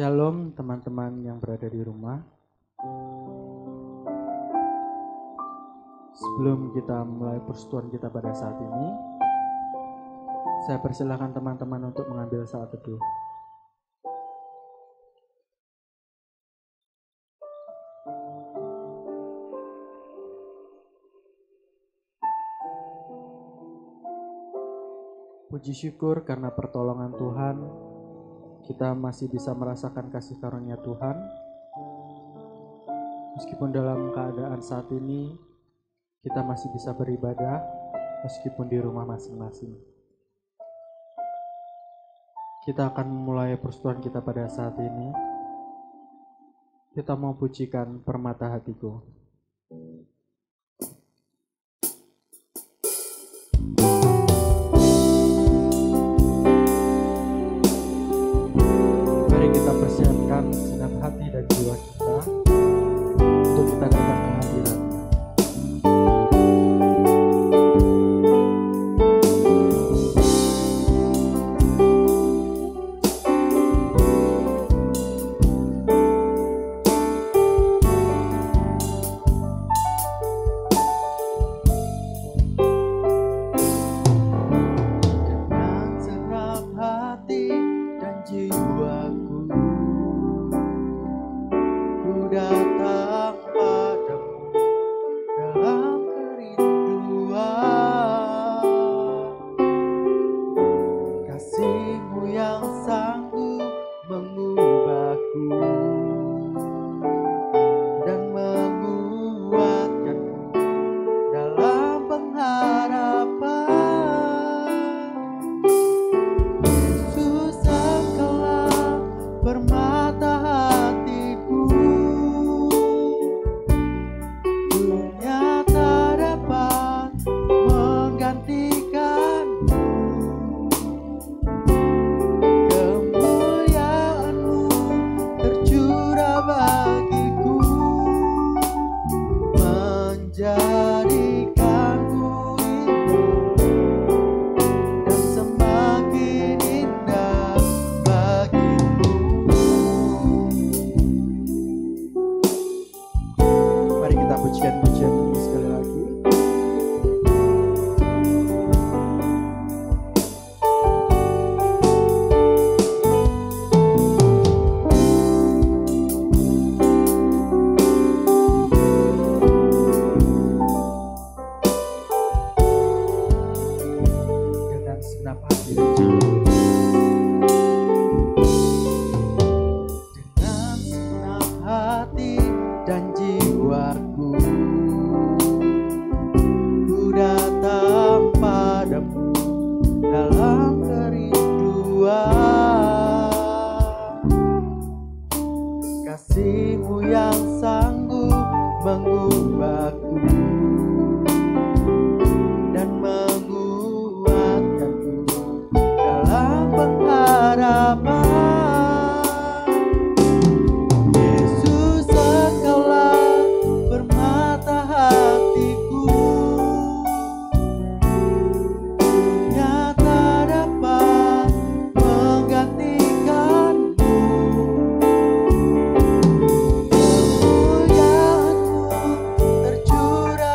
Shalom teman-teman yang berada di rumah. Sebelum kita mulai persekutuan kita pada saat ini, saya persilakan teman-teman untuk mengambil saat teduh. Puji syukur karena pertolongan Tuhan, kita masih bisa merasakan kasih karunia Tuhan. Meskipun dalam keadaan saat ini, kita masih bisa beribadah, meskipun di rumah masing-masing. Kita akan memulai persekutuan kita pada saat ini. Kita mau pujikan Permata Hatiku. Persiapkan segenap hati dan jiwa kita untuk kita datang ke hadirat-Nya. Dengan segenap hati dan jiwaku datang padamu dalam kerinduan, kasih-Mu yang sanggup mengubahku dan menguatkanku dalam pengharapan. Yesus, Engkaulah permata hatiku, jadikanku indah dan semakin indah bagiku. Mari kita pujikan pujian ini sekali lagi. Kasih-Mu yang sanggup mengubahku dan menguatkanku dalam pengharapan. Yesus, Engkaulah permata hatiku, dunia tak dapat menggantikanmu. Tercurah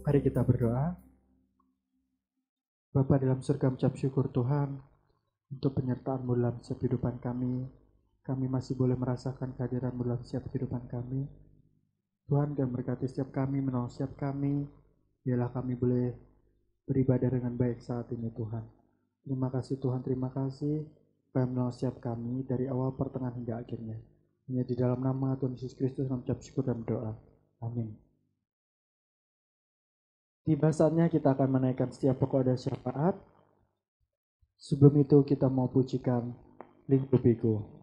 Mari kita berdoa. Bapa dalam surga, mengucap syukur Tuhan untuk penyertaan-Mu dalam setiap kehidupan kami. Kami masih boleh merasakan kehadiran-Mu dalam setiap kehidupan kami. Tuhan, dan berkati setiap kami, menolong setiap kami. Biarlah kami boleh beribadah dengan baik saat ini Tuhan. Terima kasih Tuhan, terima kasih Kau menolong setiap kami dari awal, pertengahan hingga akhirnya. Hanya di dalam nama Tuhan Yesus Kristus mengucap syukur dan berdoa. Amin. Tiba saatnya kita akan menaikkan setiap pokok dan syafaat. Sebelum itu kita mau pujikan Lingkup Biku.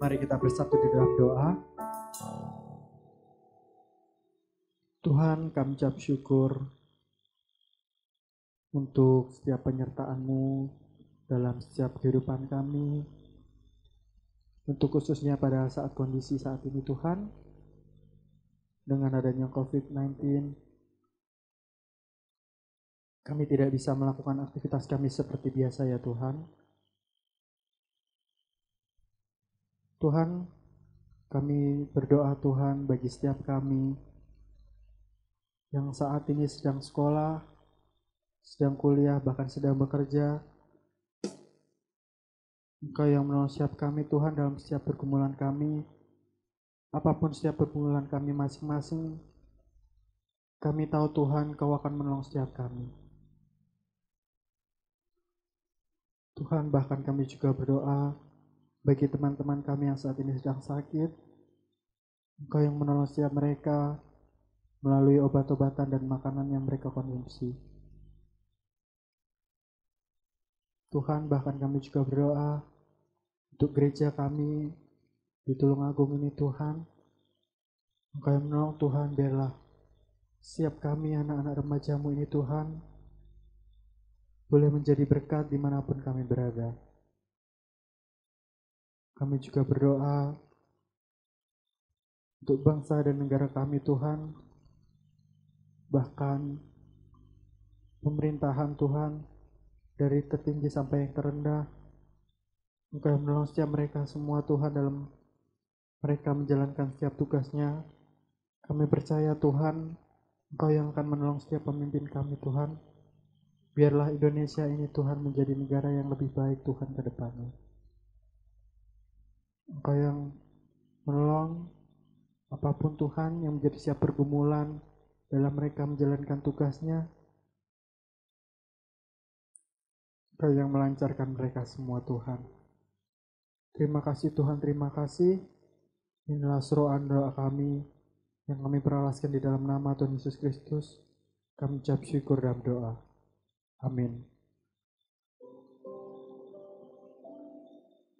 Mari kita bersatu di dalam doa. Tuhan, kami ucap syukur untuk setiap penyertaan-Mu dalam setiap kehidupan kami, untuk khususnya pada saat kondisi saat ini Tuhan, dengan adanya COVID-19, kami tidak bisa melakukan aktivitas kami seperti biasa ya Tuhan. Tuhan, kami berdoa Tuhan bagi setiap kami yang saat ini sedang sekolah, sedang kuliah, bahkan sedang bekerja. Engkau yang menolong setiap kami Tuhan dalam setiap pergumulan kami, apapun setiap pergumulan kami masing-masing, kami tahu Tuhan Kau akan menolong setiap kami. Tuhan, bahkan kami juga berdoa bagi teman-teman kami yang saat ini sedang sakit. Engkau yang menolong setiap mereka melalui obat-obatan dan makanan yang mereka konsumsi. Tuhan, bahkan kami juga berdoa untuk gereja kami di Tulungagung ini Tuhan. Engkau yang menolong Tuhan, biarlah siap kami anak-anak remaja-Mu ini Tuhan boleh menjadi berkat dimanapun kami berada. Kami juga berdoa untuk bangsa dan negara kami Tuhan, bahkan pemerintahan Tuhan, dari tertinggi sampai yang terendah. Engkau yang menolong setiap mereka semua Tuhan dalam mereka menjalankan setiap tugasnya. Kami percaya Tuhan, Engkau yang akan menolong setiap pemimpin kami Tuhan. Biarlah Indonesia ini Tuhan menjadi negara yang lebih baik Tuhan ke depannya. Engkau yang menolong apapun Tuhan yang menjadi setiap pergumulan dalam mereka menjalankan tugasnya. Engkau yang melancarkan mereka semua Tuhan. Terima kasih Tuhan, terima kasih. Inilah seruan doa kami yang kami beralaskan di dalam nama Tuhan Yesus Kristus. Kami ucap syukur dalam doa. Amin.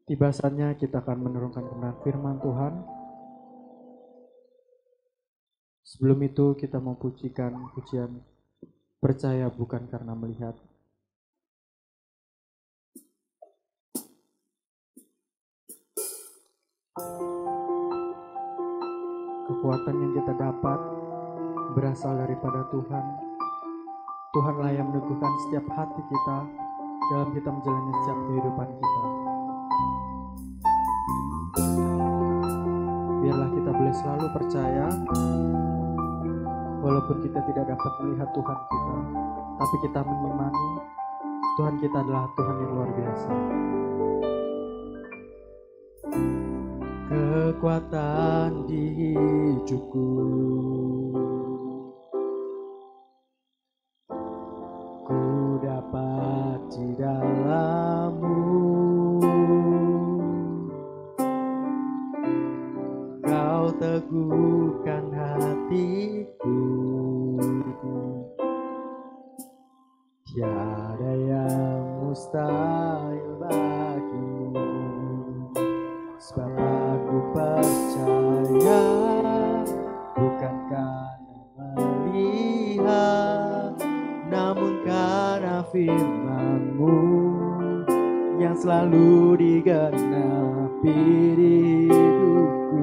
Tiba saatnya kita akan menurunkan kebenaran firman Tuhan. Sebelum itu kita mau pujikan pujian percaya bukan karena melihat. Kekuatan yang kita dapat berasal daripada Tuhan. Tuhanlah yang meneguhkan setiap hati kita dalam kita menjalani setiap kehidupan kita. Biarlah kita boleh selalu percaya, walaupun kita tidak dapat melihat Tuhan kita, tapi kita mengimani Tuhan kita adalah Tuhan yang luar biasa. Kekuatan di hidupku, ku dapat di dalam-Mu. Kau teguhkan hatiku, tiada yang mustahil bagimu. Sebab aku percaya bukan karena melihat, namun karena firman-Mu yang selalu digenapi di hidupku.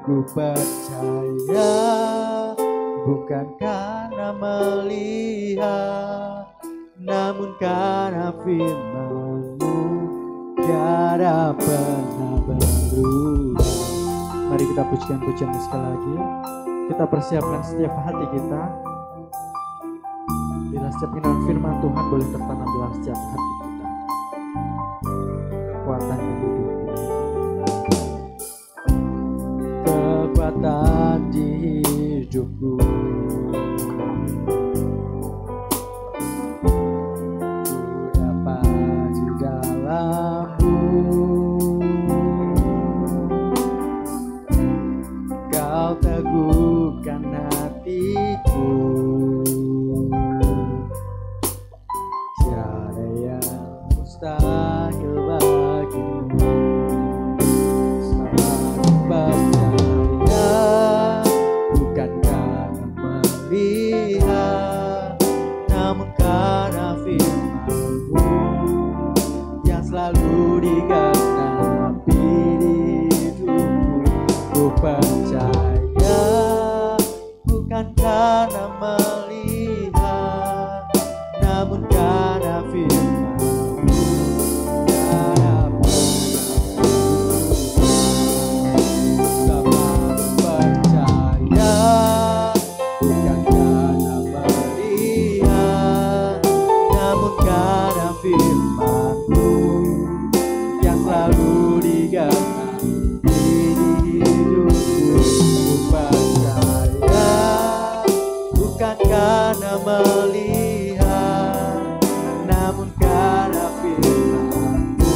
Ku percaya bukan karena melihat, namun karena firman-Mu tiada pernah berubah. Mari kita pujikan pujian sekali lagi. Kita persiapkan setiap hati kita. Bila setiap kebenaran firman Tuhan boleh tertanam dalam setiap hati kita. Kekuatan yang hidup. Kekuatan di hidupku, Kau teguhkan hatiku, tiada yang mustahil bagimu. Selalu percaya karena di hidupku ku percaya, bukan karena melihat, namun karena firman-Mu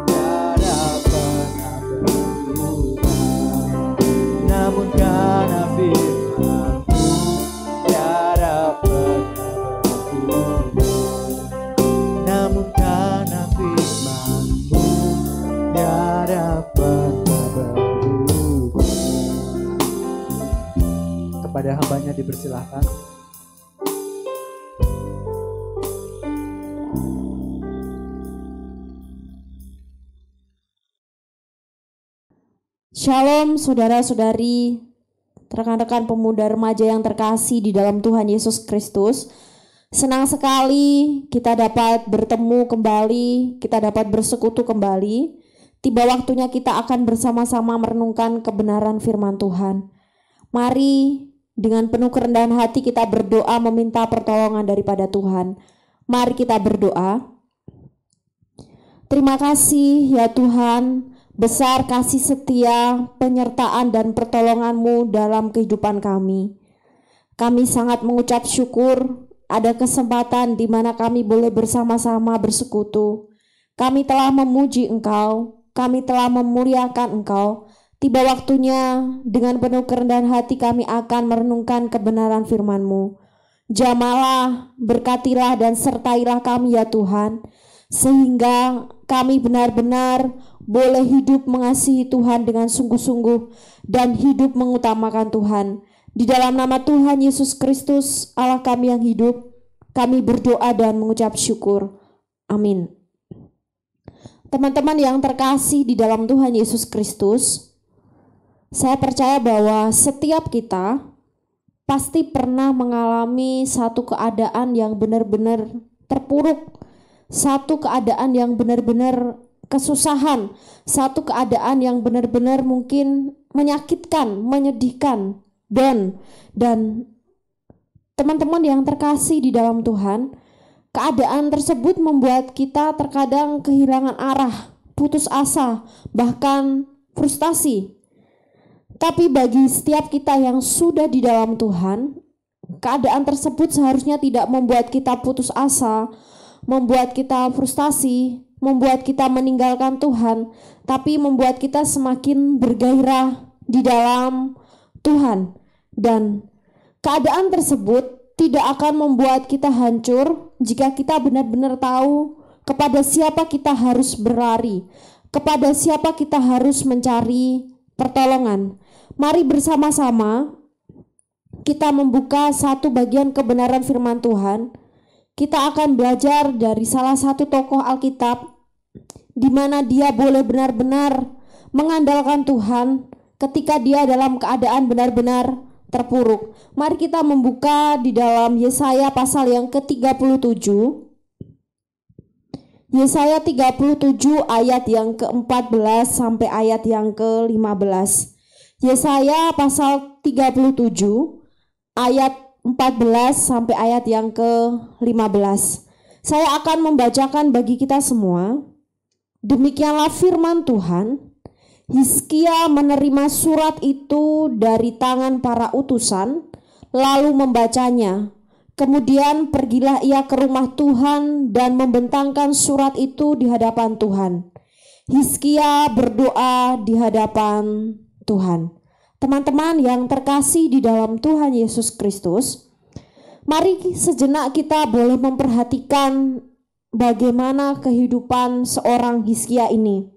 tiada pernah berubah. Namun karena firman-Mu tiada pernah berubah. Namun karena firman-Mu tiada pernah berubah. Kepada hambanya dipersilahkan. Shalom saudara-saudari, rekan-rekan pemuda remaja yang terkasih di dalam Tuhan Yesus Kristus. Senang sekali kita dapat bertemu kembali, kita dapat bersekutu kembali. Tiba waktunya kita akan bersama-sama merenungkan kebenaran firman Tuhan. Mari dengan penuh kerendahan hati kita berdoa meminta pertolongan daripada Tuhan. Mari kita berdoa. Terima kasih ya Tuhan, besar kasih setia, penyertaan dan pertolongan-Mu dalam kehidupan kami. Kami sangat mengucap syukur ada kesempatan di mana kami boleh bersama-sama bersekutu. Kami telah memuji Engkau, kami telah memuliakan Engkau. Tiba waktunya dengan penuh kerendahan hati kami akan merenungkan kebenaran firman-Mu. Jamalah, berkatilah dan sertailah kami ya Tuhan, sehingga kami benar-benar boleh hidup mengasihi Tuhan dengan sungguh-sungguh dan hidup mengutamakan Tuhan. Di dalam nama Tuhan Yesus Kristus, Allah kami yang hidup, kami berdoa dan mengucap syukur. Amin. Teman-teman yang terkasih di dalam Tuhan Yesus Kristus, saya percaya bahwa setiap kita pasti pernah mengalami satu keadaan yang benar-benar terpuruk, satu keadaan yang benar-benar kesusahan, satu keadaan yang benar-benar mungkin menyakitkan, menyedihkan, dan teman-teman yang terkasih di dalam Tuhan, keadaan tersebut membuat kita terkadang kehilangan arah, putus asa, bahkan frustasi. Tapi bagi setiap kita yang sudah di dalam Tuhan, keadaan tersebut seharusnya tidak membuat kita putus asa, membuat kita frustasi, membuat kita meninggalkan Tuhan, tapi membuat kita semakin bergairah di dalam Tuhan. Dan keadaan tersebut tidak akan membuat kita hancur jika kita benar-benar tahu kepada siapa kita harus berlari, kepada siapa kita harus mencari pertolongan. Mari bersama-sama kita membuka satu bagian kebenaran firman Tuhan. Kita akan belajar dari salah satu tokoh Alkitab di mana dia boleh benar-benar mengandalkan Tuhan ketika dia dalam keadaan benar-benar terpuruk. Mari kita membuka di dalam Yesaya pasal yang ke-37. Yesaya 37 ayat yang ke-14 sampai ayat yang ke-15. Yesaya pasal 37 ayat 14 sampai ayat yang ke-15. Saya akan membacakan bagi kita semua. Demikianlah firman Tuhan. Hizkia menerima surat itu dari tangan para utusan, lalu membacanya. Kemudian pergilah ia ke rumah Tuhan dan membentangkan surat itu di hadapan Tuhan. Hizkia berdoa di hadapan Tuhan. Teman-teman yang terkasih di dalam Tuhan Yesus Kristus, mari sejenak kita boleh memperhatikan bagaimana kehidupan seorang Hizkia ini.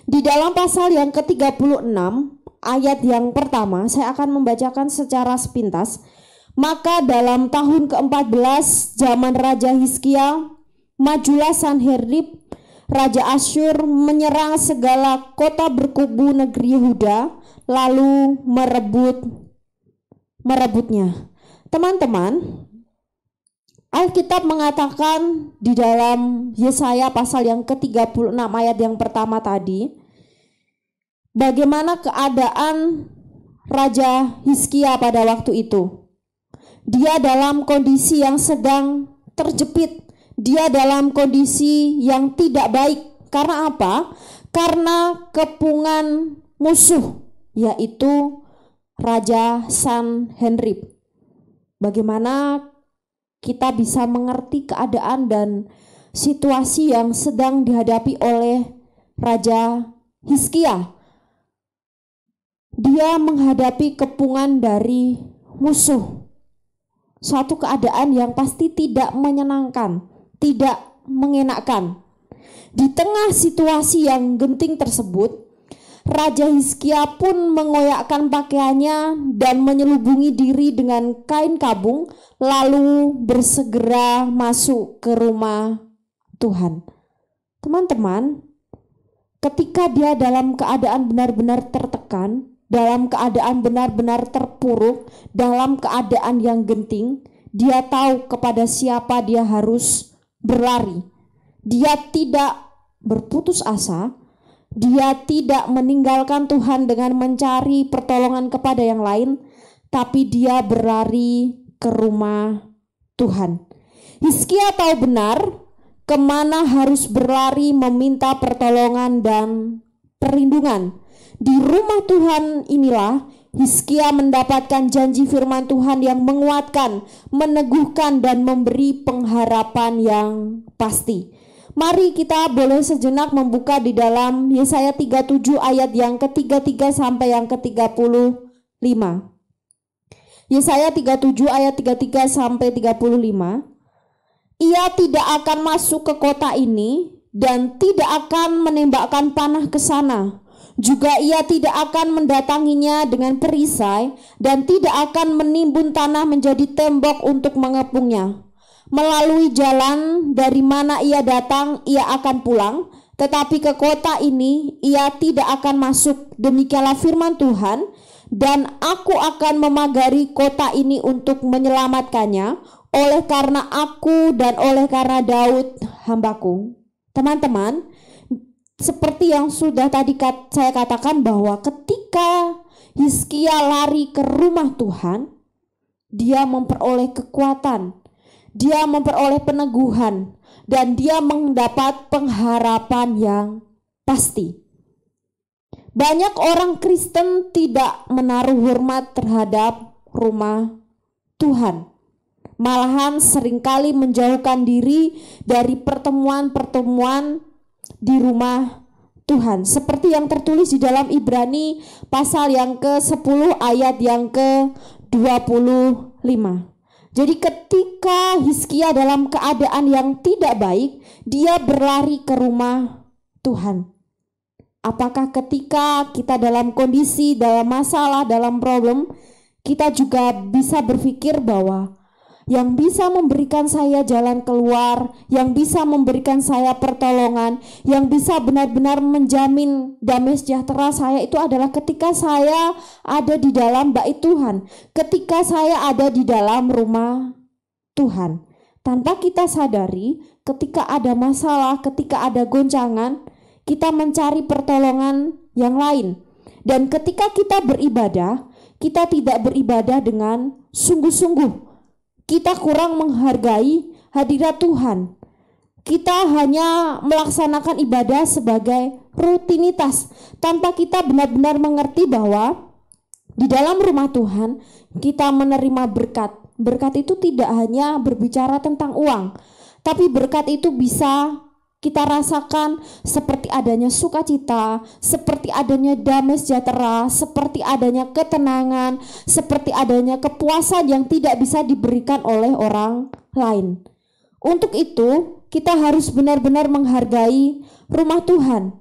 Di dalam pasal yang ke-36 ayat yang pertama, saya akan membacakan secara sepintas. Maka dalam tahun ke-14 zaman Raja Hizkia, majulah Sanherib Raja Asyur menyerang segala kota berkubu negeri Yehuda, lalu merebutnya. Teman-teman, Alkitab mengatakan di dalam Yesaya pasal yang ke-36 ayat yang pertama tadi, bagaimana keadaan Raja Hizkia pada waktu itu. Dia dalam kondisi yang sedang terjepit, dia dalam kondisi yang tidak baik Karena apa? Karena kepungan musuh, yaitu Raja Sanherib. Bagaimana kita bisa mengerti keadaan dan situasi yang sedang dihadapi oleh Raja Hizkia? Dia menghadapi kepungan dari musuh. Suatu keadaan yang pasti tidak menyenangkan, tidak mengenakkan. Di tengah situasi yang genting tersebut, Raja Hizkia pun mengoyakkan pakaiannya dan menyelubungi diri dengan kain kabung, lalu bersegera masuk ke rumah Tuhan. Teman-teman, ketika dia dalam keadaan benar-benar tertekan, dalam keadaan benar-benar terpuruk, dalam keadaan yang genting, dia tahu kepada siapa dia harus berlari. Dia tidak berputus asa. Dia tidak meninggalkan Tuhan dengan mencari pertolongan kepada yang lain, tapi dia berlari ke rumah Tuhan. Hizkia tahu benar kemana harus berlari meminta pertolongan dan perlindungan. Di rumah Tuhan inilah Hizkia mendapatkan janji firman Tuhan yang menguatkan, meneguhkan, dan memberi pengharapan yang pasti. Mari kita boleh sejenak membuka di dalam Yesaya 37 ayat yang ke-33 sampai yang ke-35. Yesaya 37 ayat 33 sampai 35. Ia tidak akan masuk ke kota ini dan tidak akan menembakkan panah ke sana. Juga ia tidak akan mendatanginya dengan perisai dan tidak akan menimbun tanah menjadi tembok untuk mengepungnya. Melalui jalan dari mana ia datang, ia akan pulang, tetapi ke kota ini ia tidak akan masuk. Demikianlah firman Tuhan, dan aku akan memagari kota ini untuk menyelamatkannya, oleh karena aku dan oleh karena Daud hambaku. Teman-teman, seperti yang sudah tadi saya katakan bahwa ketika Hizkia lari ke rumah Tuhan, dia memperoleh kekuatan, dia memperoleh peneguhan, dan dia mendapat pengharapan yang pasti. Banyak orang Kristen tidak menaruh hormat terhadap rumah Tuhan. Malahan seringkali menjauhkan diri dari pertemuan-pertemuan di rumah Tuhan. Seperti yang tertulis di dalam Ibrani pasal yang ke-10 ayat yang ke-25. Jadi ketika Hizkia dalam keadaan yang tidak baik, dia berlari ke rumah Tuhan. Apakah ketika kita dalam kondisi, dalam masalah, dalam problem, kita juga bisa berpikir bahwa yang bisa memberikan saya jalan keluar, yang bisa memberikan saya pertolongan, yang bisa benar-benar menjamin damai sejahtera saya itu adalah ketika saya ada di dalam bait Tuhan, ketika saya ada di dalam rumah Tuhan. Tanpa kita sadari, ketika ada masalah, ketika ada goncangan, kita mencari pertolongan yang lain. Dan ketika kita beribadah, kita tidak beribadah dengan sungguh-sungguh. Kita kurang menghargai hadirat Tuhan. Kita hanya melaksanakan ibadah sebagai rutinitas tanpa kita benar-benar mengerti bahwa di dalam rumah Tuhan kita menerima berkat. Berkat itu tidak hanya berbicara tentang uang, tapi berkat itu bisa kita rasakan seperti adanya sukacita, seperti adanya damai sejahtera, seperti adanya ketenangan, seperti adanya kepuasan yang tidak bisa diberikan oleh orang lain. Untuk itu, kita harus benar-benar menghargai rumah Tuhan.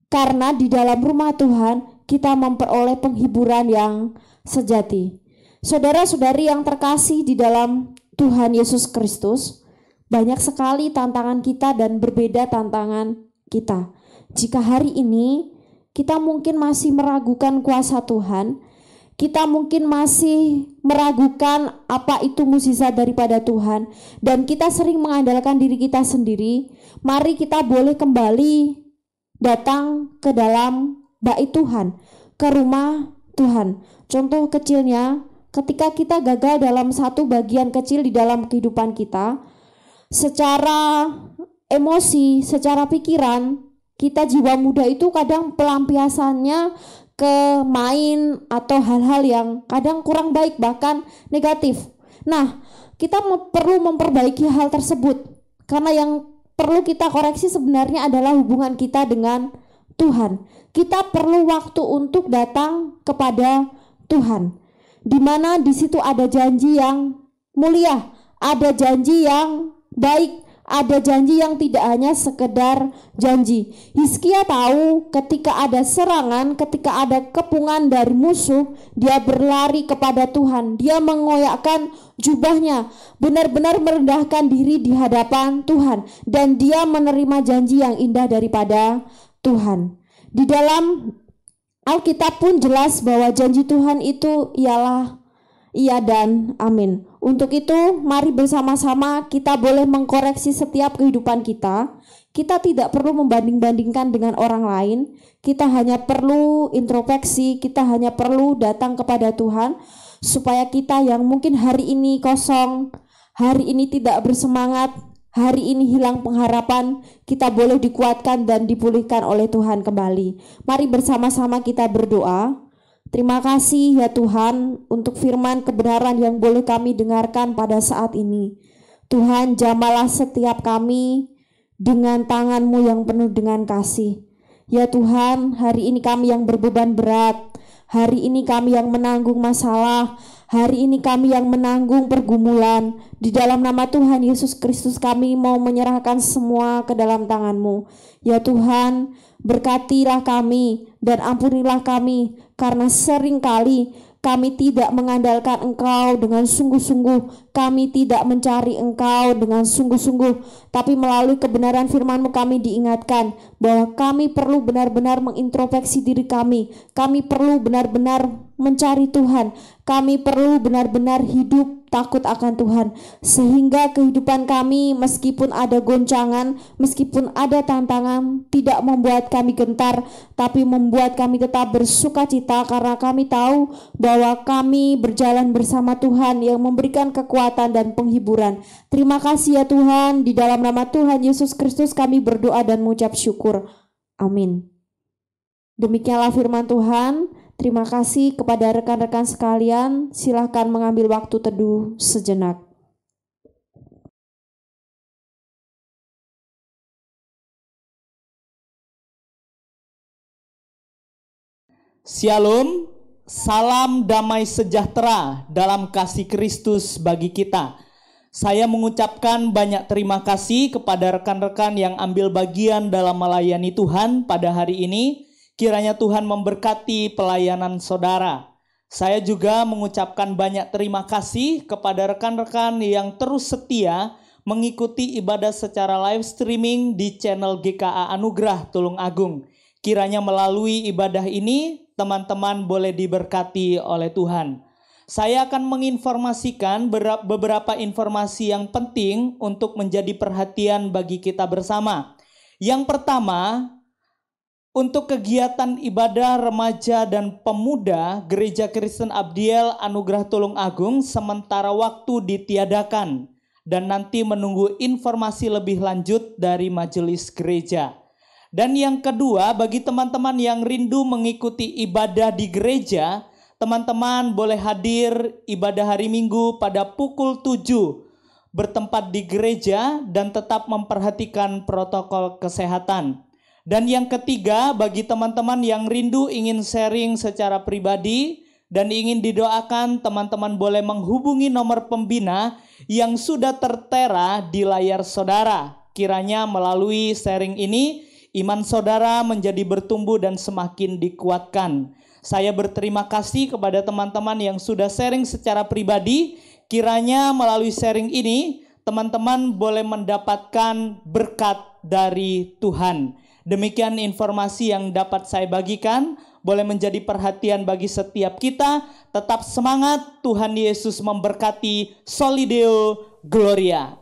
Karena di dalam rumah Tuhan, kita memperoleh penghiburan yang sejati. Saudara-saudari yang terkasih di dalam Tuhan Yesus Kristus, banyak sekali tantangan kita dan berbeda tantangan kita. Jika hari ini kita mungkin masih meragukan kuasa Tuhan, kita mungkin masih meragukan apa itu mukjizat daripada Tuhan, dan kita sering mengandalkan diri kita sendiri, mari kita boleh kembali datang ke dalam bait Tuhan, ke rumah Tuhan. Contoh kecilnya, ketika kita gagal dalam satu bagian kecil di dalam kehidupan kita, secara emosi, secara pikiran, kita jiwa muda itu kadang pelampiasannya ke main atau hal-hal yang kadang kurang baik, bahkan negatif. Nah, kita perlu memperbaiki hal tersebut, karena yang perlu kita koreksi sebenarnya adalah hubungan kita dengan Tuhan. Kita perlu waktu untuk datang kepada Tuhan, di mana di situ ada janji yang mulia, ada janji yang baik, ada janji yang tidak hanya sekedar janji. Hizkia tahu ketika ada serangan, ketika ada kepungan dari musuh, dia berlari kepada Tuhan. Dia mengoyakkan jubahnya, benar-benar merendahkan diri di hadapan Tuhan, dan dia menerima janji yang indah daripada Tuhan. Di dalam Alkitab pun jelas bahwa janji Tuhan itu ialah iya dan amin. Untuk itu, mari bersama-sama kita boleh mengkoreksi setiap kehidupan kita. Kita tidak perlu membanding-bandingkan dengan orang lain. Kita hanya perlu introspeksi, kita hanya perlu datang kepada Tuhan, supaya kita yang mungkin hari ini kosong, hari ini tidak bersemangat, hari ini hilang pengharapan, kita boleh dikuatkan dan dipulihkan oleh Tuhan kembali. Mari bersama-sama kita berdoa. Terima kasih ya Tuhan untuk firman kebenaran yang boleh kami dengarkan pada saat ini. Tuhan, jamalah setiap kami dengan tangan-Mu yang penuh dengan kasih. Ya Tuhan, hari ini kami yang berbeban berat, hari ini kami yang menanggung masalah, hari ini kami yang menanggung pergumulan. Di dalam nama Tuhan Yesus Kristus kami mau menyerahkan semua ke dalam tangan-Mu. Ya Tuhan, berkatilah kami dan ampunilah kami, karena seringkali kami tidak mengandalkan Engkau dengan sungguh-sungguh, kami tidak mencari Engkau dengan sungguh-sungguh, tapi melalui kebenaran firman-Mu kami diingatkan bahwa kami perlu benar-benar mengintrospeksi diri kami perlu benar-benar mencari Tuhan, kami perlu benar-benar hidup takut akan Tuhan, sehingga kehidupan kami meskipun ada goncangan, meskipun ada tantangan, tidak membuat kami gentar, tapi membuat kami tetap bersuka cita, karena kami tahu bahwa kami berjalan bersama Tuhan yang memberikan kekuatan dan penghiburan. Terima kasih ya Tuhan, di dalam nama Tuhan Yesus Kristus kami berdoa dan mengucap syukur. Amin. Demikianlah firman Tuhan. Terima kasih kepada rekan-rekan sekalian. Silakan mengambil waktu teduh sejenak. Shalom, salam damai sejahtera dalam kasih Kristus bagi kita. Saya mengucapkan banyak terima kasih kepada rekan-rekan yang ambil bagian dalam melayani Tuhan pada hari ini. Kiranya Tuhan memberkati pelayanan saudara. Saya juga mengucapkan banyak terima kasih kepada rekan-rekan yang terus setia mengikuti ibadah secara live streaming di channel GKA Anugerah Tulung Agung. Kiranya melalui ibadah ini teman-teman boleh diberkati oleh Tuhan. Saya akan menginformasikan beberapa informasi yang penting untuk menjadi perhatian bagi kita bersama. Yang pertama, untuk kegiatan ibadah remaja dan pemuda, Gereja Kristen Abdiel Anugerah Tulung Agung sementara waktu ditiadakan dan nanti menunggu informasi lebih lanjut dari majelis gereja. Dan yang kedua, bagi teman-teman yang rindu mengikuti ibadah di gereja, teman-teman boleh hadir ibadah hari Minggu pada pukul 7 bertempat di gereja dan tetap memperhatikan protokol kesehatan. Dan yang ketiga, bagi teman-teman yang rindu ingin sharing secara pribadi dan ingin didoakan, teman-teman boleh menghubungi nomor pembina yang sudah tertera di layar saudara. Kiranya melalui sharing ini, iman saudara menjadi bertumbuh dan semakin dikuatkan. Saya berterima kasih kepada teman-teman yang sudah sharing secara pribadi. Kiranya melalui sharing ini, teman-teman boleh mendapatkan berkat dari Tuhan. Demikian informasi yang dapat saya bagikan, boleh menjadi perhatian bagi setiap kita. Tetap semangat, Tuhan Yesus memberkati. Solideo Gloria.